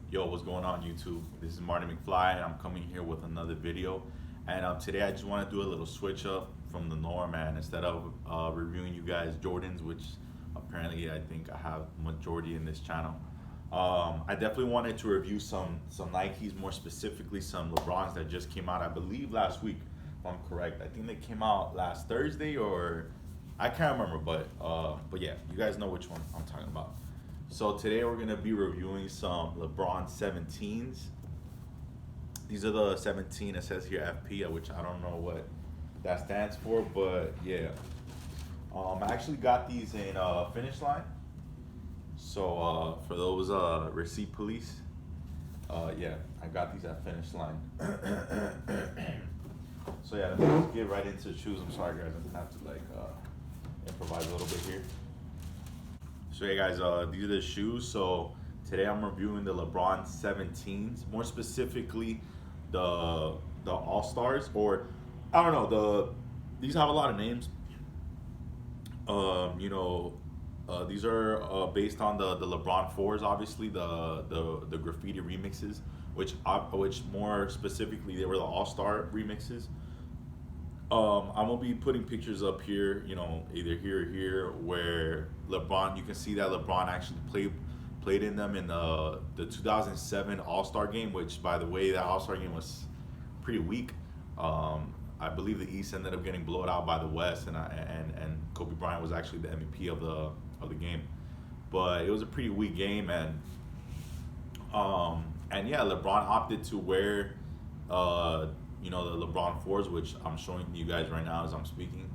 Yo, what's going on YouTube? This is Marty McFly and I'm coming here with another video. And today I just want to do a little switch up from the norm, and instead of reviewing you guys Jordans, which apparently I think I have majority in this channel, I definitely wanted to review some Nikes, more specifically some LeBrons that just came out, I believe last week, if I'm correct. I think they came out last Thursday, or I can't remember, but yeah, you guys know which one I'm talking about. So today we're gonna be reviewing some LeBron 17s. These are the 17. It says here FP, which I don't know what that stands for, but yeah. I actually got these in Finish Line. So for those receipt police, yeah, I got these at Finish Line. So yeah, let me just get right into the shoes. I'm sorry guys, I'm gonna have to improvise a little bit here. So yeah guys, these are the shoes. So today I'm reviewing the LeBron 17s, more specifically the All-Stars, or I don't know, these have a lot of names. These are based on the LeBron 4s, obviously the Graffiti remixes, which more specifically they were the All-Star remixes. I'm gonna be putting pictures up here, either here or here, where LeBron. You can see that LeBron actually played in them in the 2007 All-Star game, which, by the way, that All-Star game was pretty weak. I believe the East ended up getting blown out by the West, and Kobe Bryant was actually the MVP of the game. But it was a pretty weak game, and yeah, LeBron opted to wear the LeBron 4s, which I'm showing you guys right now as I'm speaking,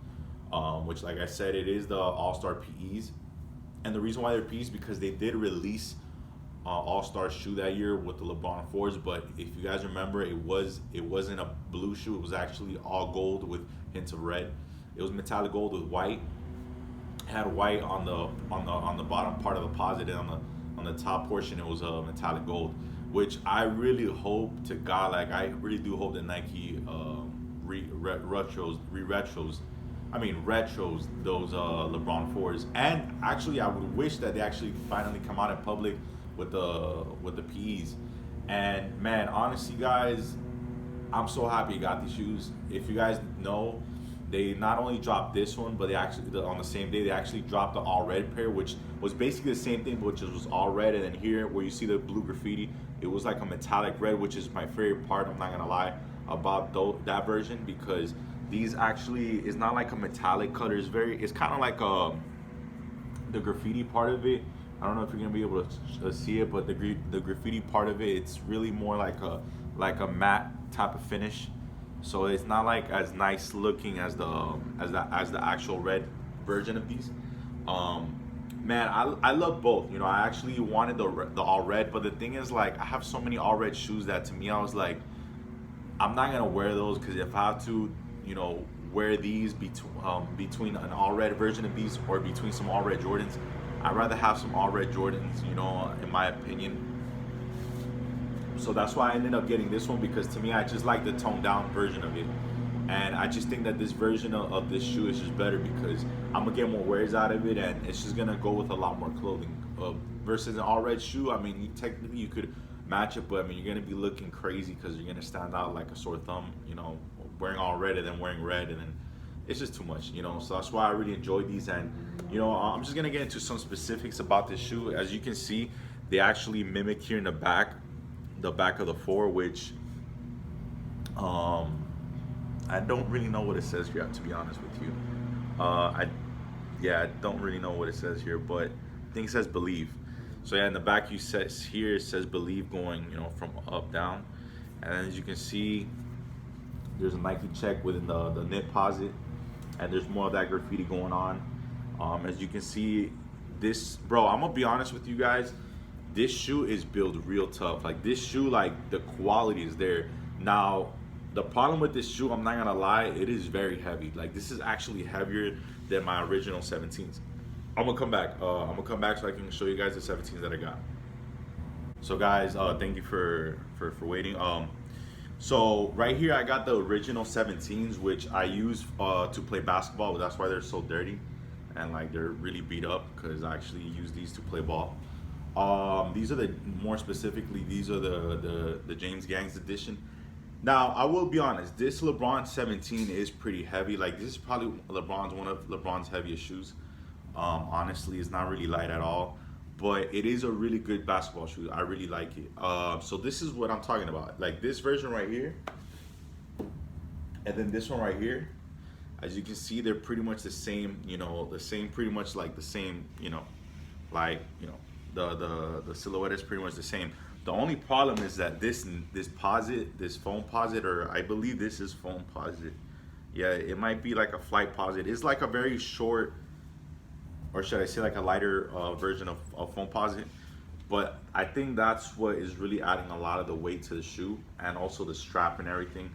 which, like I said, it is the All-Star PEs. And the reason why they're PEs because they did release All-Star shoe that year with the LeBron 4s, but if you guys remember, it wasn't a blue shoe. It was actually all gold with hints of red. It was metallic gold with white. It had white on the bottom part of the posit, and on the top portion it was metallic gold, which I really hope to God, I really do hope that Nike retros those LeBron 4s. And actually, I would wish that they actually finally come out in public with the PEs. And man, honestly, guys, I'm so happy I got these shoes. If you guys know, they not only dropped this one, but they actually on the same day they actually dropped the all red pair, which was basically the same thing, which was all red. And then here, where you see the blue graffiti, it was like a metallic red, which is my favorite part. I'm not gonna lie about that version, because these actually is not like a metallic color. It's kind of like the graffiti part of it. I don't know if you're gonna be able to see it, but the graffiti part of it, it's really more like a matte type of finish. So it's not like as nice looking as the actual red version of these. Man, I love both. I actually wanted the all red, but the thing is, I have so many all red shoes that, to me, I was like, I'm not gonna wear those, because if I have to, wear these between an all red version of these or between some all red Jordans, I'd rather have some all red Jordans, in my opinion. So that's why I ended up getting this one, because to me, I just like the toned down version of it. And I just think that this version of this shoe is just better, because I'm gonna get more wears out of it, and it's just gonna go with a lot more clothing. Versus an all red shoe, I mean, technically you could match it, but I mean, you're gonna be looking crazy because you're gonna stand out like a sore thumb, wearing all red and then wearing red, and then it's just too much, So that's why I really enjoy these. And I'm just gonna get into some specifics about this shoe. As you can see, they actually mimic here in the back of the 4, which I don't really know what it says here, to be honest with you. I don't really know what it says here, but I think it says believe. So yeah, in the back it says believe, going from up down. And then, as you can see, there's a Nike check within the knit posit, and there's more of that graffiti going on. As you can see, this, bro, I'm gonna be honest with you guys, this shoe is built real tough. This shoe, the quality is there. Now, the problem with this shoe, I'm not gonna lie, it is very heavy. This is actually heavier than my original 17s. I'm gonna come back so I can show you guys the 17s that I got. So guys, thank you for waiting. So right here, I got the original 17s, which I use to play basketball. That's why they're so dirty, and they're really beat up, because I actually use these to play ball. These are the more specifically. These are the James Gangs edition. Now I will be honest. This LeBron 17 is pretty heavy. Like this is probably LeBron's one of LeBron's heaviest shoes. Honestly, it's not really light at all, but it is a really good basketball shoe. I really like it. So this is what I'm talking about. Like this version right here, and then this one right here. As you can see, they're pretty much the same. You know, the same, pretty much like the same. You know, like the silhouette is pretty much the same. The only problem is that this posit, this foam posit, or I believe this is foam posit. Yeah, it might be like a flight posit. It's like a very short, or should I say like a lighter version of foam posit. But I think that's what is really adding a lot of the weight to the shoe, and also the strap and everything.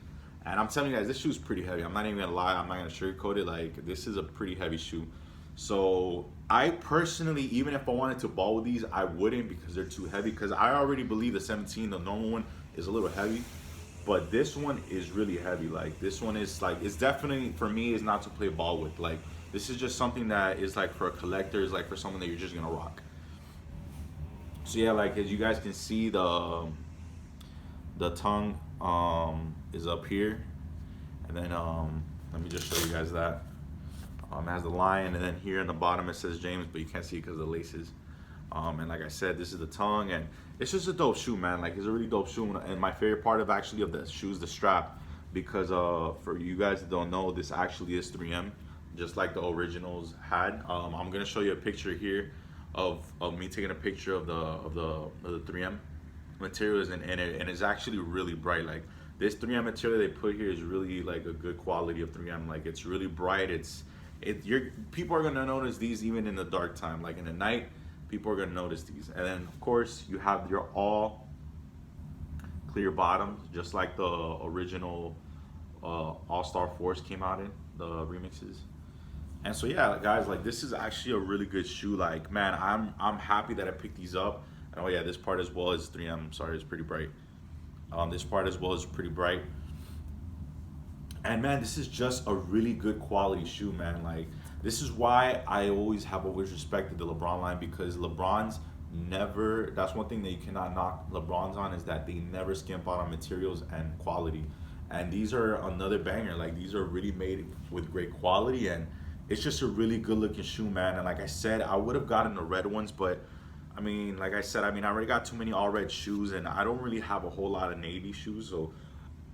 And I'm telling you guys, this shoe's pretty heavy. I'm not even gonna lie. I'm not gonna sugarcoat it. Like this is a pretty heavy shoe. So I personally, even if I wanted to ball with these, I wouldn't because they're too heavy. Because I already believe the 17, the normal one, is a little heavy. But this one is really heavy. Like this one is like, it's definitely, for me, is not to play ball with. Like this is just something that is like for a collector, is like for someone that you're just gonna rock. So yeah, like as you guys can see, the tongue is up here, and then let me just show you guys that. It has the lion, and then here in the bottom it says James, but you can't see it because of the laces. And like I said, this is the tongue, and it's just a dope shoe, man. Like it's a really dope shoe, and my favorite part of the shoe is the strap, because for you guys that don't know, this actually is 3M, just like the originals had. I'm gonna show you a picture here of me taking a picture of the 3M materials, and it's actually really bright. Like this 3M material they put here is really like a good quality of 3M. Like it's really bright. People are gonna notice these even in the dark time. Like in the night, people are gonna notice these. And then of course you have your all clear bottoms, just like the original All-Star Force came out in the remixes. And so yeah, guys, like this is actually a really good shoe. Like man, I'm happy that I picked these up. And oh yeah, this part as well is 3M. I'm sorry, it's pretty bright. This part as well is pretty bright. And man, this is just a really good quality shoe, man. Like this is why I always respected the LeBron line, because LeBron's never, that's one thing that you cannot knock LeBron's on, is that they never skimp out on materials and quality. And these are another banger. Like these are really made with great quality, and it's just a really good looking shoe, man. And like I said, I would have gotten the red ones, but I mean, like I said, I mean, I already got too many all red shoes, and I don't really have a whole lot of navy shoes. So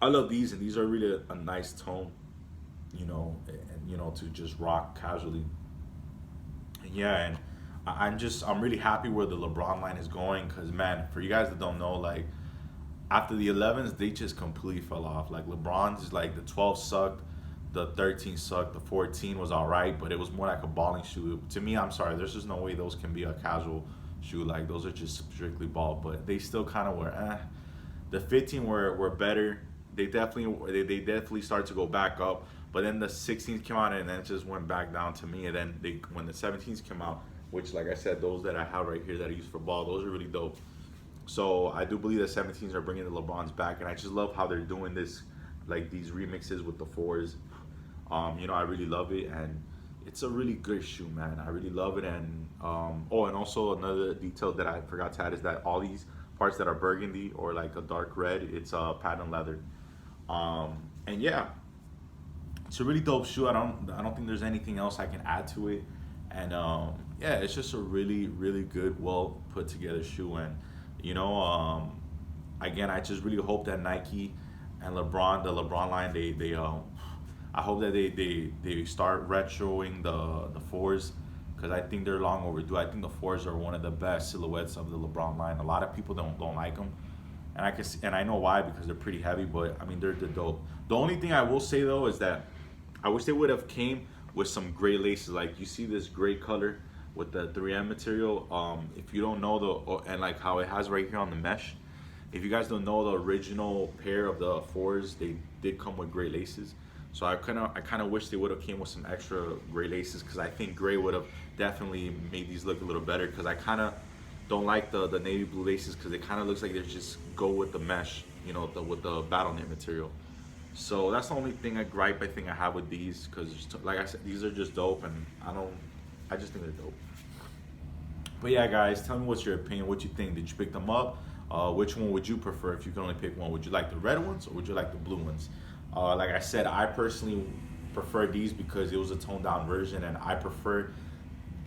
I love these, and these are really a nice tone, and to just rock casually. And yeah, and I'm really happy where the LeBron line is going, because man, for you guys that don't know, like after the 11s, they just completely fell off. Like LeBron's is like the 12 sucked, the 13 sucked, the 14 was all right, but it was more like a balling shoe. To me, I'm sorry, there's just no way those can be a casual shoe. Like those are just strictly ball, but they still kind of were The 15 were better. They definitely started to go back up, but then the 16s came out, and then it just went back down to me. And then when the 17s came out, which like I said, those that I have right here that I use for ball, those are really dope. So I do believe the 17s are bringing the LeBrons back, and I just love how they're doing this, like these remixes with the 4s. I really love it, and it's a really good shoe, man. I really love it. And and also another detail that I forgot to add is that all these parts that are burgundy or like a dark red, it's patent leather. And yeah, it's a really dope shoe. I don't think there's anything else I can add to it. And yeah, it's just a really really good, well put together shoe. And again, I just really hope that Nike and LeBron, the LeBron line, I hope that they start retroing the 4s, because I think they're long overdue. I think the 4s are one of the best silhouettes of the LeBron line. A lot of people don't like them, and I know why, because they're pretty heavy. But I mean, they're dope. The only thing I will say though is that I wish they would have came with some gray laces. Like you see this gray color with the 3M material. If you don't know and like how it has right here on the mesh, if you guys don't know, the original pair of the 4s, they did come with gray laces. So I kind of wish they would have came with some extra gray laces, because I think gray would have definitely made these look a little better. Because I kind of don't like the navy blue laces, because it kind of looks like they just go with the mesh, with the battle knit material. So that's the only thing I think I have with these, because like I said, these are just dope, and I just think they're dope. But yeah, guys, tell me what's your opinion. What you think? Did you pick them up? Which one would you prefer if you could only pick one? Would you like the red ones or would you like the blue ones? Like I said, I personally prefer these because it was a toned down version, and I prefer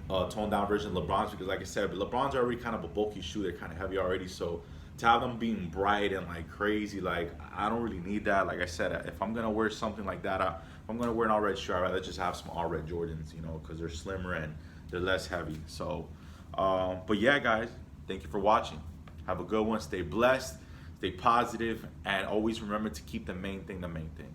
toned down version of LeBron's because, like I said, LeBron's are already kind of a bulky shoe. They're kind of heavy already, so to have them being bright and like crazy, like I don't really need that. Like I said, if I'm gonna wear something like that, if I'm gonna wear an all red shoe, I'd rather just have some all red Jordans, you know, because they're slimmer and they're less heavy. So, but yeah, guys, thank you for watching. Have a good one. Stay blessed, stay positive, and always remember to keep the main thing the main thing.